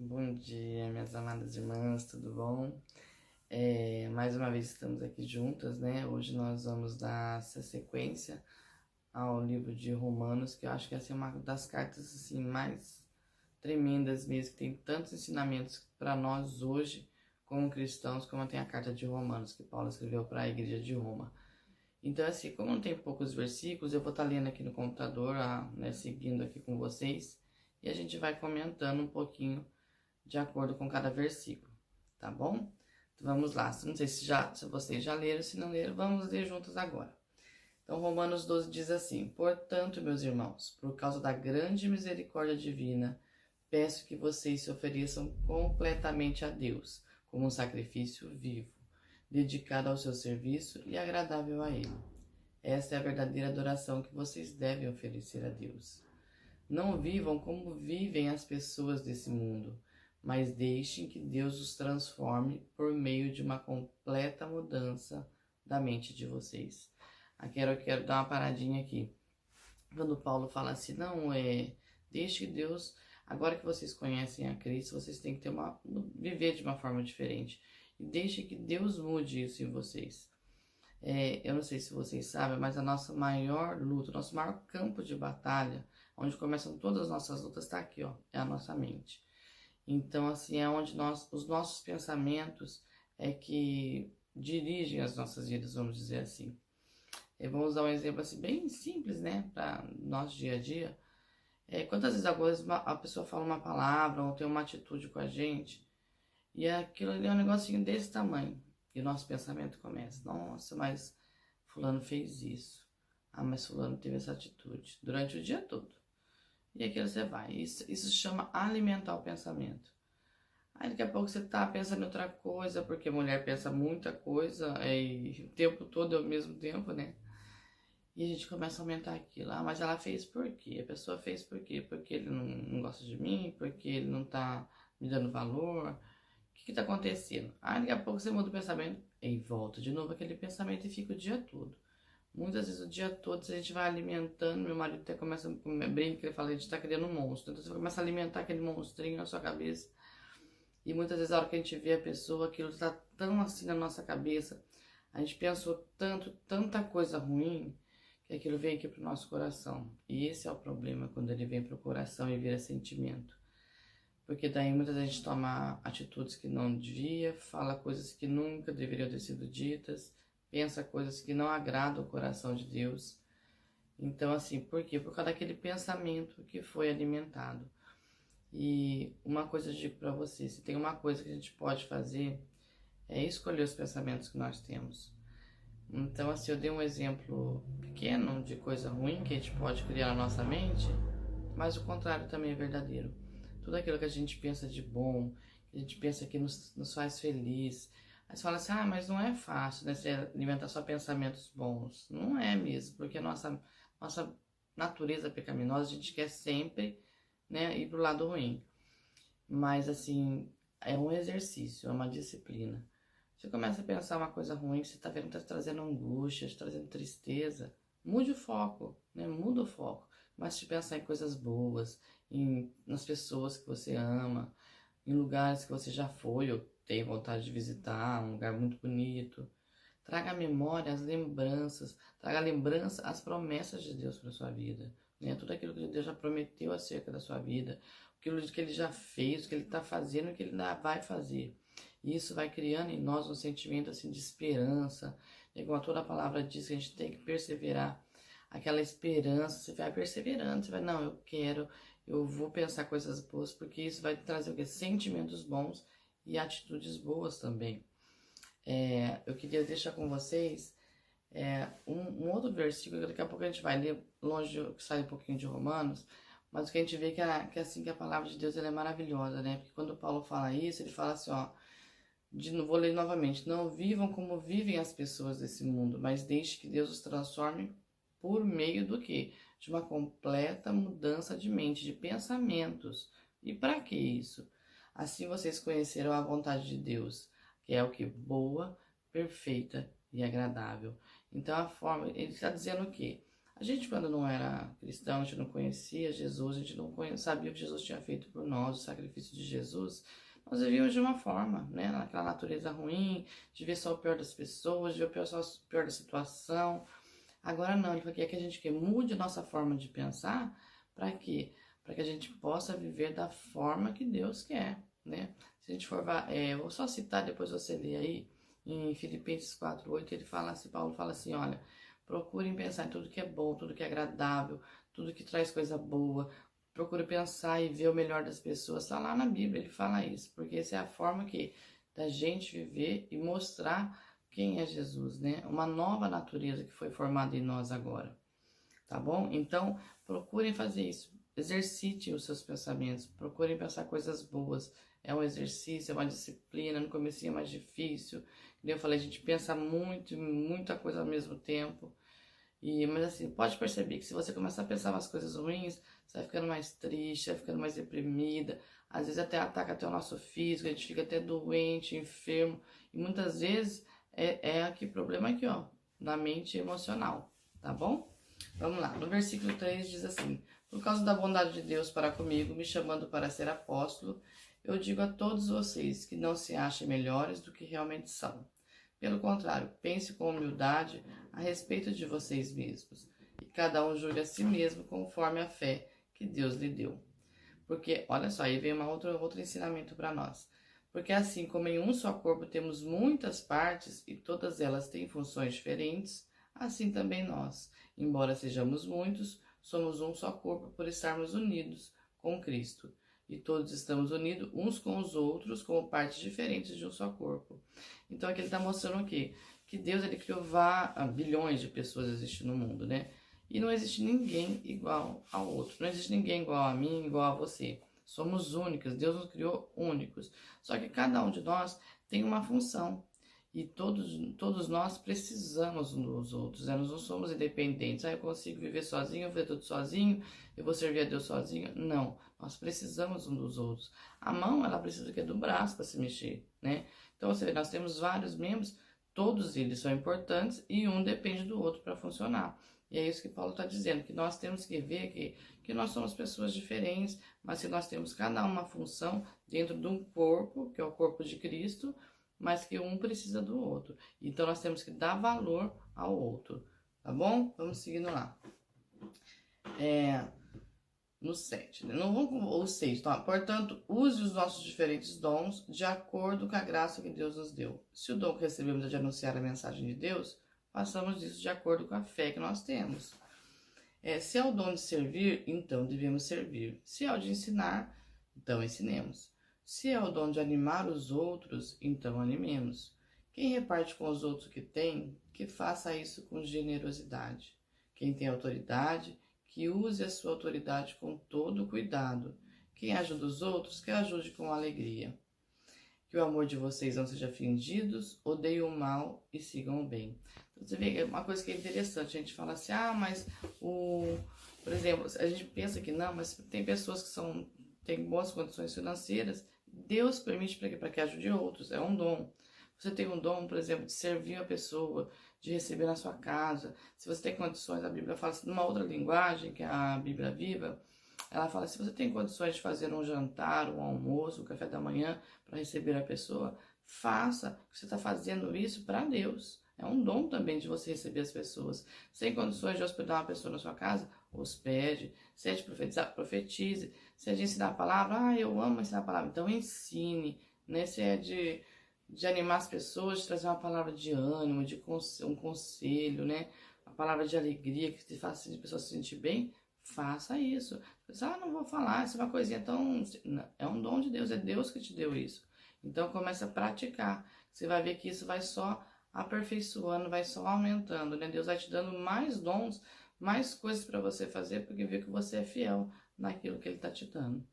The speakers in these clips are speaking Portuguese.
Bom dia, minhas amadas irmãs, tudo bom? Mais uma vez estamos aqui juntas, né? Hoje nós vamos dar essa sequência ao livro de Romanos, que eu acho que essa é uma das cartas assim mais tremendas mesmo, que tem tantos ensinamentos para nós hoje, como cristãos, como tem a carta de Romanos, que Paulo escreveu para a igreja de Roma. Então, assim, como não tem poucos versículos, eu vou estar lendo aqui no computador, né, seguindo aqui com vocês, e a gente vai comentando um pouquinho de acordo com cada versículo, tá bom? Então vamos lá, não sei se vocês já leram, se não leram, vamos ler juntos agora. Então Romanos 12 diz assim: Portanto, meus irmãos, por causa da grande misericórdia divina, peço que vocês se ofereçam completamente a Deus, como um sacrifício vivo, dedicado ao seu serviço e agradável a Ele. Essa é a verdadeira adoração que vocês devem oferecer a Deus. Não vivam como vivem as pessoas desse mundo, mas deixem que Deus os transforme por meio de uma completa mudança da mente de vocês. Aqui eu quero dar uma paradinha aqui. Quando Paulo fala assim, deixe que Deus, agora que vocês conhecem a Cristo, vocês têm que viver de uma forma diferente. E deixe que Deus mude isso em vocês. Eu não sei se vocês sabem, mas a nossa maior luta, o nosso maior campo de batalha, onde começam todas as nossas lutas, está aqui, ó, é a nossa mente. Então, assim, é onde os nossos pensamentos é que dirigem as nossas vidas, vamos dizer assim. Vamos dar um exemplo assim, bem simples, né, para nosso dia a dia. Quantas vezes a pessoa fala uma palavra ou tem uma atitude com a gente e aquilo ali é um negocinho desse tamanho. E o nosso pensamento começa, nossa, mas fulano fez isso. Ah, mas fulano teve essa atitude durante o dia todo. E aquilo você vai. Isso se chama alimentar o pensamento. Aí daqui a pouco você tá pensando em outra coisa, porque mulher pensa muita coisa, e o tempo todo é ao mesmo tempo, né? E a gente começa a aumentar aquilo. Ah, mas ela fez por quê? A pessoa fez por quê? Porque ele não gosta de mim? Porque ele não tá me dando valor? O que tá acontecendo? Aí daqui a pouco você muda o pensamento e volta de novo aquele pensamento e fica o dia todo. Muitas vezes o dia todo a gente vai alimentando, meu marido até começa a brincar, ele fala, a gente tá criando um monstro. Então você começa a alimentar aquele monstrinho na sua cabeça. E muitas vezes a hora que a gente vê a pessoa, aquilo tá tão assim na nossa cabeça, a gente pensou tanta coisa ruim, que aquilo vem aqui pro nosso coração. E esse é o problema, quando ele vem pro coração e vira sentimento. Porque daí muitas vezes a gente toma atitudes que não devia, fala coisas que nunca deveriam ter sido ditas, pensa coisas que não agradam o coração de Deus. Então, assim, por quê? Por causa daquele pensamento que foi alimentado. E uma coisa eu digo pra você, se tem uma coisa que a gente pode fazer, é escolher os pensamentos que nós temos. Então, assim, eu dei um exemplo pequeno de coisa ruim que a gente pode criar na nossa mente, mas o contrário também é verdadeiro. Tudo aquilo que a gente pensa de bom, que a gente pensa que nos faz feliz. Aí você fala assim, mas não é fácil, né, você alimentar só pensamentos bons. Não é mesmo, porque a nossa natureza pecaminosa, a gente quer sempre, né, ir pro lado ruim. Mas, assim, é um exercício, é uma disciplina. Você começa a pensar uma coisa ruim, você tá vendo que tá trazendo angústia, tá trazendo tristeza, mude o foco, né? Muda o foco. Mas se pensar em coisas boas, nas pessoas que você ama, em lugares que você já foi ou tem vontade de visitar, um lugar muito bonito. Traga à memória as lembranças, traga à lembrança as promessas de Deus para sua vida, né? Tudo aquilo que Deus já prometeu acerca da sua vida, aquilo que Ele já fez, o que Ele está fazendo e o que Ele ainda vai fazer. E isso vai criando em nós um sentimento assim de esperança, e como toda a palavra diz que a gente tem que perseverar, aquela esperança, você vai perseverando, você vai, não, eu vou pensar coisas boas, porque isso vai trazer o quê? Sentimentos bons e atitudes boas também. Eu queria deixar com vocês um outro versículo, daqui a pouco a gente vai ler, longe que sai um pouquinho de Romanos, mas o que a gente vê que a palavra de Deus ela é maravilhosa, né? Porque quando Paulo fala isso, ele fala assim, ó, vou ler novamente, não vivam como vivem as pessoas desse mundo, mas deixe que Deus os transforme por meio do quê? De uma completa mudança de mente, de pensamentos. E para que isso? Assim vocês conhecerão a vontade de Deus, que é o que? Boa, perfeita e agradável. Então ele está dizendo o quê? A gente, quando não era cristão, a gente não conhecia Jesus, a gente não sabia o que Jesus tinha feito por nós, o sacrifício de Jesus. Nós vivíamos de uma forma, né? Naquela natureza ruim, de ver só o pior das pessoas, de ver só o pior da situação. Agora não, ele quer que a gente mude a nossa forma de pensar, para quê? Para que a gente possa viver da forma que Deus quer, né? Se a gente for, vou só citar, depois você lê aí, em Filipenses 4:8, ele fala assim, Paulo fala assim, olha, procurem pensar em tudo que é bom, tudo que é agradável, tudo que traz coisa boa, procure pensar e ver o melhor das pessoas, tá lá na Bíblia, ele fala isso, porque essa é a forma que da gente viver e mostrar quem é Jesus, né? Uma nova natureza que foi formada em nós agora, tá bom? Então, procurem fazer isso. Exercite os seus pensamentos, procurem pensar coisas boas. É um exercício, é uma disciplina, no começo é mais difícil. Como eu falei, a gente pensa muita coisa ao mesmo tempo. Mas assim, pode perceber que se você começar a pensar umas coisas ruins, você vai ficando mais triste, vai ficando mais deprimida. Às vezes até ataca até o nosso físico, a gente fica até doente, enfermo. E muitas vezes é aqui problema aqui, ó, na mente emocional, tá bom? Vamos lá, no versículo 3 diz assim: por causa da bondade de Deus para comigo, me chamando para ser apóstolo, eu digo a todos vocês que não se achem melhores do que realmente são. Pelo contrário, pense com humildade a respeito de vocês mesmos, e cada um julgue a si mesmo conforme a fé que Deus lhe deu. Porque, olha só, aí vem outro ensinamento para nós. Porque assim como em um só corpo temos muitas partes e todas elas têm funções diferentes, assim também nós, embora sejamos muitos, somos um só corpo por estarmos unidos com Cristo. E todos estamos unidos uns com os outros como partes diferentes de um só corpo. Então aqui ele está mostrando o quê? Que Deus ele criou bilhões de pessoas existem no mundo, né? E não existe ninguém igual ao outro. Não existe ninguém igual a mim, igual a você. Somos únicos. Deus nos criou únicos. Só que cada um de nós tem uma função. E todos nós precisamos uns dos outros. Né? Nós não somos independentes. Eu consigo viver sozinho, eu vou fazer tudo sozinho, eu vou servir a Deus sozinho. Não. Nós precisamos uns dos outros. A mão, ela precisa do braço para se mexer, né? Então, você vê, nós temos vários membros, todos eles são importantes e um depende do outro para funcionar. E é isso que Paulo está dizendo, que nós temos que ver que nós somos pessoas diferentes, mas que nós temos cada uma função dentro de um corpo, que é o corpo de Cristo, mas que um precisa do outro. Então, nós temos que dar valor ao outro, tá bom? Vamos seguindo lá. No 7, né? Não vamos com o 6, tá? Portanto, use os nossos diferentes dons de acordo com a graça que Deus nos deu. Se o dom que recebemos é de anunciar a mensagem de Deus, façamos isso de acordo com a fé que nós temos. Se é o dom de servir, então devemos servir. Se é o de ensinar, então ensinemos. Se é o dom de animar os outros, então animemos. Quem reparte com os outros o que tem, que faça isso com generosidade. Quem tem autoridade, que use a sua autoridade com todo cuidado. Quem ajuda os outros, que ajude com alegria. Que o amor de vocês não seja fingidos, odeiem o mal e sigam o bem. Então, você vê uma coisa que é interessante, a gente fala assim, mas por exemplo, a gente pensa que não, mas tem pessoas que têm boas condições financeiras, Deus permite para que ajude outros, é um dom. Você tem um dom, por exemplo, de servir a pessoa, de receber na sua casa. Se você tem condições, a Bíblia fala assim, numa outra linguagem, que é a Bíblia Viva, ela fala, se você tem condições de fazer um jantar, um almoço, um café da manhã para receber a pessoa, faça, você está fazendo isso para Deus. É um dom também de você receber as pessoas. Sem condições de hospedar uma pessoa na sua casa, hospede. Se é de profetizar, profetize. Se é de ensinar a palavra, eu amo ensinar a palavra, então ensine. Né? Se é de animar as pessoas, de trazer uma palavra de ânimo, um conselho, né? Uma palavra de alegria que te faça a pessoa se sentir bem, faça isso. Você, não vou falar, isso é uma coisinha tão... É um dom de Deus, é Deus que te deu isso. Então comece a praticar. Você vai ver que isso vai só aperfeiçoando, vai só aumentando, né? Deus vai te dando mais dons, mais coisas para você fazer, porque vê que você é fiel naquilo que Ele está te dando.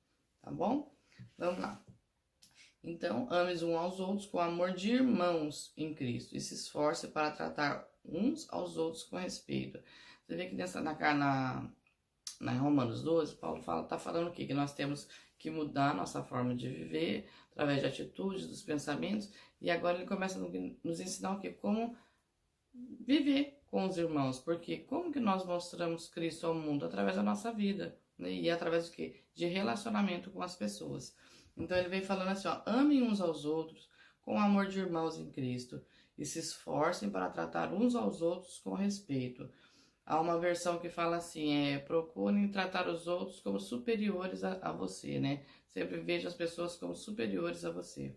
Tá bom? Vamos lá. Então, ame uns aos outros com amor de irmãos em Cristo e se esforce para tratar uns aos outros com respeito. Você vê que na Romanos 12, Paulo está falando o quê? Que nós temos que mudar a nossa forma de viver através de atitudes, dos pensamentos, e agora ele começa a nos ensinar o quê? Como viver, com os irmãos, porque como que nós mostramos Cristo ao mundo? Através da nossa vida, né? E através do quê? De relacionamento com as pessoas. Então ele vem falando assim, ó, amem uns aos outros com o amor de irmãos em Cristo e se esforcem para tratar uns aos outros com respeito. Há uma versão que fala assim, procurem tratar os outros como superiores a você, né? Sempre veja as pessoas como superiores a você.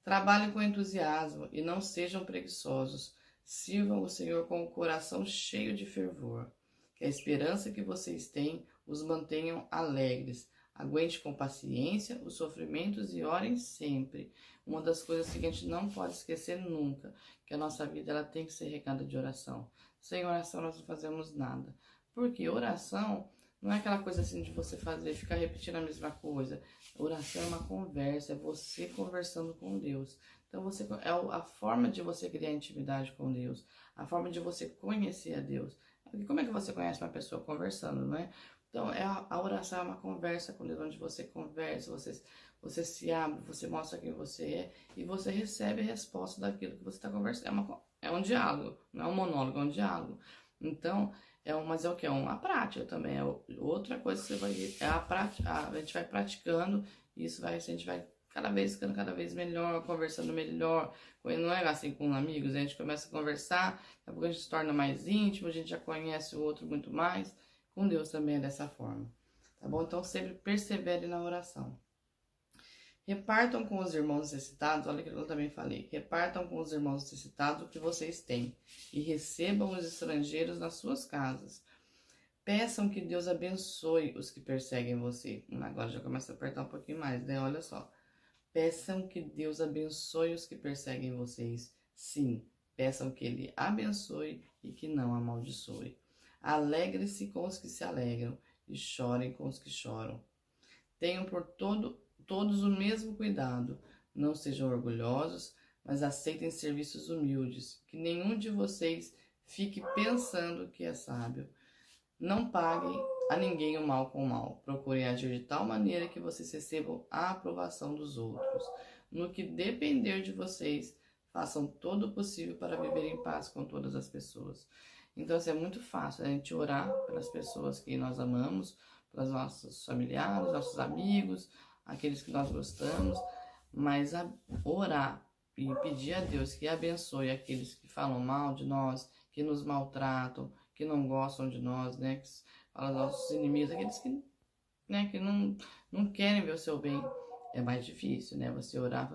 Trabalhem com entusiasmo e não sejam preguiçosos. Sirvam o Senhor com o coração cheio de fervor. Que a esperança que vocês têm os mantenham alegres. Aguente com paciência os sofrimentos e orem sempre. Uma das coisas que a gente não pode esquecer nunca, que a nossa vida ela tem que ser regada de oração. Sem oração nós não fazemos nada. Porque oração não é aquela coisa assim de você fazer, ficar repetindo a mesma coisa. Oração é uma conversa, é você conversando com Deus. Então é a forma de você criar intimidade com Deus, a forma de você conhecer a Deus. E como é que você conhece uma pessoa conversando, não é? Então a oração é uma conversa com Deus, onde você conversa, você se abre, você mostra quem você é e você recebe a resposta daquilo que você está conversando. É um diálogo, não é um monólogo, é um diálogo. Então, mas é o que? É uma prática também. Outra coisa que você vai. É a prática. A gente vai praticando, e a gente vai cada vez ficando cada vez melhor, conversando melhor. Não é assim com amigos, a gente começa a conversar, daqui a pouco a gente se torna mais íntimo, a gente já conhece o outro muito mais. Com Deus também é dessa forma. Tá bom? Então sempre persevere na oração. Repartam com os irmãos necessitados, olha que eu também falei, repartam com os irmãos necessitados o que vocês têm e recebam os estrangeiros nas suas casas. Peçam que Deus abençoe os que perseguem você. Agora já começa a apertar um pouquinho mais, né? Olha só. Peçam que Deus abençoe os que perseguem vocês. Sim, peçam que Ele abençoe e que não amaldiçoe. Alegre-se com os que se alegram e chorem com os que choram. Tenham por todos o mesmo cuidado. Não sejam orgulhosos, mas aceitem serviços humildes. Que nenhum de vocês fique pensando que é sábio. Não paguem a ninguém o mal com o mal. Procurem agir de tal maneira que vocês recebam a aprovação dos outros. No que depender de vocês, façam todo o possível para viver em paz com todas as pessoas. Então, assim, é muito fácil a gente orar pelas pessoas que nós amamos, pelos nossos familiares, nossos amigos, aqueles que nós gostamos, mas orar e pedir a Deus que abençoe aqueles que falam mal de nós, que nos maltratam, que não gostam de nós, né, que falam dos nossos inimigos, aqueles que, né, que não querem ver o seu bem, é mais difícil, né, você orar,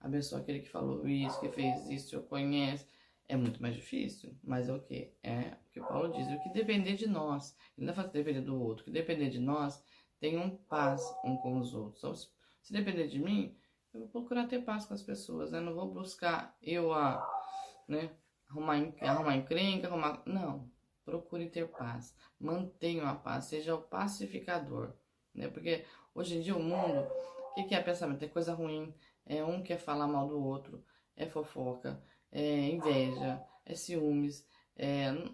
abençoa aquele que falou isso, que fez isso, eu conheço, é muito mais difícil, mas é o que? É o que Paulo diz, o que depender de nós, ele não faz depender do outro, o que depender de nós, tenham paz um com os outros. Então, se depender de mim, eu vou procurar ter paz com as pessoas, né? Não vou buscar né, arrumar encrenca, Não, procure ter paz. Mantenha a paz, seja o pacificador, né? Porque hoje em dia o mundo, o que é pensamento? É coisa ruim, um quer falar mal do outro, é fofoca, é inveja, é ciúmes,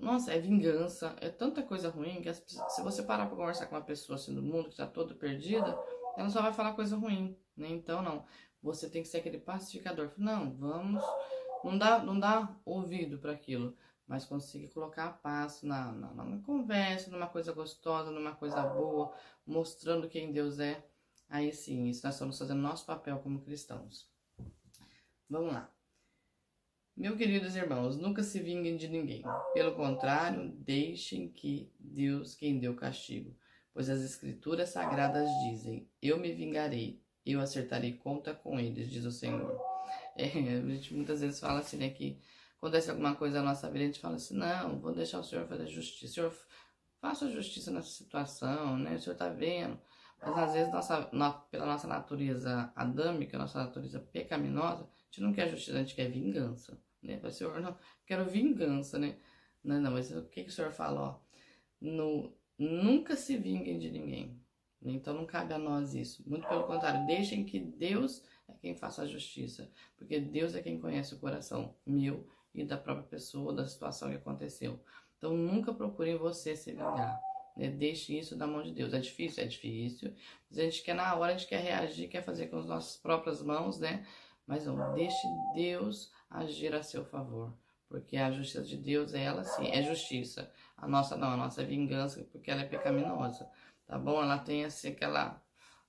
nossa, é vingança, é tanta coisa ruim que se você parar para conversar com uma pessoa assim do mundo que está toda perdida, ela só vai falar coisa ruim, né? Então não, você tem que ser aquele pacificador. Não, não dá ouvido para aquilo, mas consiga colocar a paz na conversa, numa coisa gostosa, numa coisa boa, mostrando quem Deus é. Aí sim, isso nós estamos fazendo nosso papel como cristãos. Vamos lá. Meus queridos irmãos, nunca se vinguem de ninguém. Pelo contrário, deixem que Deus quem deu castigo. Pois as escrituras sagradas dizem, eu me vingarei, eu acertarei conta com eles, diz o Senhor. A gente muitas vezes fala assim, né, que acontece alguma coisa na nossa vida, a gente fala assim, não, vou deixar o Senhor fazer justiça. O Senhor faça a justiça nessa situação, né, o Senhor tá vendo. Mas às vezes, pela nossa natureza adâmica, nossa natureza pecaminosa, a gente não quer justiça, a gente quer vingança. Né? Mas, Senhor, não, quero vingança, né? Não, mas o que o Senhor fala, ó? Nunca se vinguem de ninguém. Então não cabe a nós isso. Muito pelo contrário, deixem que Deus é quem faça a justiça. Porque Deus é quem conhece o coração meu e da própria pessoa, da situação que aconteceu. Então nunca procurem você se vingar. Né? Deixe isso na mão de Deus. É difícil? É difícil. Mas a gente quer na hora, a gente quer reagir, quer fazer com as nossas próprias mãos, né? Mas não, deixe Deus agir a seu favor. porque a justiça de Deus, ela sim, é justiça. A nossa não, a nossa é vingança, porque ela é pecaminosa, tá bom? Ela tem assim aquela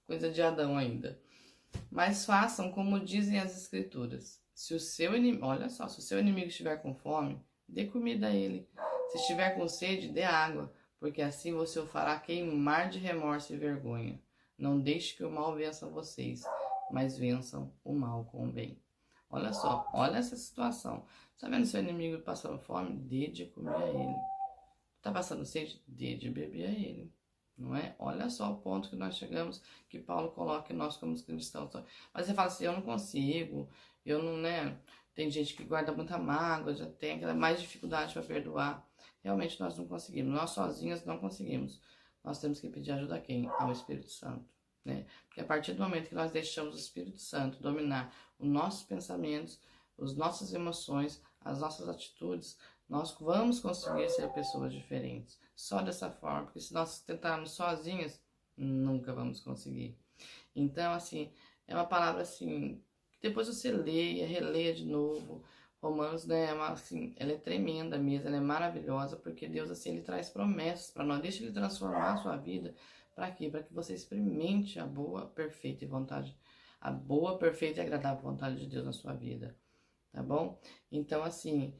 coisa de Adão ainda. Mas façam como dizem as escrituras. Se o seu inimigo, olha só, se o seu inimigo estiver com fome, dê comida a ele. Se estiver com sede, dê água, porque assim você o fará queimar de remorso e vergonha. Não deixe que o mal vença vocês, mas vençam o mal com o bem. Olha só, olha essa situação. Tá vendo seu inimigo passando fome? Dê de comer a ele. Tá passando sede? Dê de beber a ele. Não é? Olha só o ponto que nós chegamos, que Paulo coloca em nós como cristãos. Mas você fala assim, eu não consigo, eu não, né? Tem gente que guarda muita mágoa, já tem aquela mais dificuldade para perdoar. Realmente nós não conseguimos, nós sozinhos não conseguimos. Nós temos que pedir ajuda a quem? Ao Espírito Santo, né? Porque a partir do momento que nós deixamos o Espírito Santo dominar os nossos pensamentos, as nossas emoções, as nossas atitudes, nós vamos conseguir ser pessoas diferentes. Só dessa forma, porque se nós tentarmos sozinhos, nunca vamos conseguir. Então, assim, é uma palavra assim, que depois você leia, releia de novo. Romanos, né, assim, ela é tremenda mesmo, ela é maravilhosa, porque Deus, assim, ele traz promessas para nós. Deixa ele transformar a sua vida. Para quê? Para que você experimente a boa, perfeita e vontade, a boa, perfeita e agradável vontade de Deus na sua vida. Tá bom? Então, assim,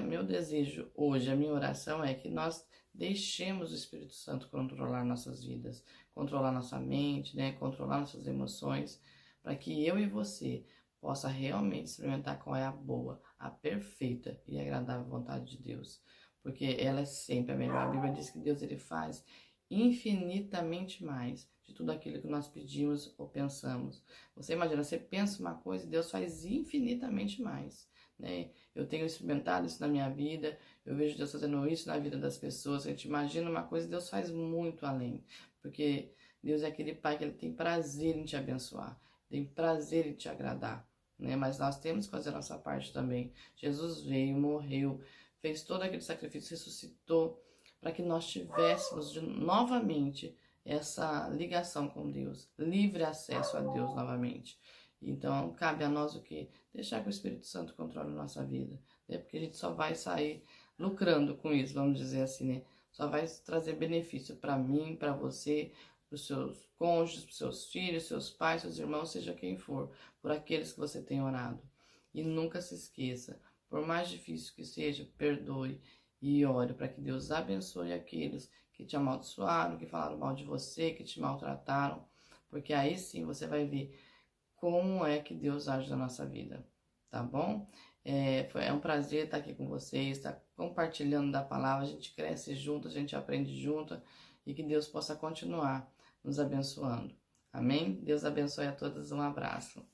meu desejo hoje, a minha oração é que nós deixemos o Espírito Santo controlar nossas vidas, controlar nossa mente, né? Controlar nossas emoções, para que eu e você possa realmente experimentar qual é a boa, a perfeita e agradável vontade de Deus, porque ela é sempre a melhor. A Bíblia diz que Deus ele faz infinitamente mais de tudo aquilo que nós pedimos ou pensamos. Você imagina, você pensa uma coisa e Deus faz infinitamente mais, né? Eu tenho experimentado isso na minha vida, eu vejo Deus fazendo isso na vida das pessoas. A gente imagina uma coisa e Deus faz muito além, porque Deus é aquele Pai que ele tem prazer em te abençoar, tem prazer em te agradar, né? Mas nós temos que fazer a nossa parte também. Jesus veio, morreu, fez todo aquele sacrifício, ressuscitou, para que nós tivéssemos novamente essa ligação com Deus, livre acesso a Deus novamente. Então, cabe a nós o quê? Deixar que o Espírito Santo controle a nossa vida, né? Porque a gente só vai sair lucrando com isso, vamos dizer assim, né? Só vai trazer benefício para mim, para você, para os seus cônjuges, para os seus filhos, seus pais, seus irmãos, seja quem for, por aqueles que você tem orado. E nunca se esqueça, por mais difícil que seja, perdoe e ore para que Deus abençoe aqueles que te amaldiçoaram, que falaram mal de você, que te maltrataram, porque aí sim você vai ver como é que Deus age na nossa vida, tá bom? É um prazer estar aqui com vocês, estar compartilhando da palavra, a gente cresce junto, a gente aprende junto, e que Deus possa continuar nos abençoando. Amém? Deus abençoe a todos, um abraço.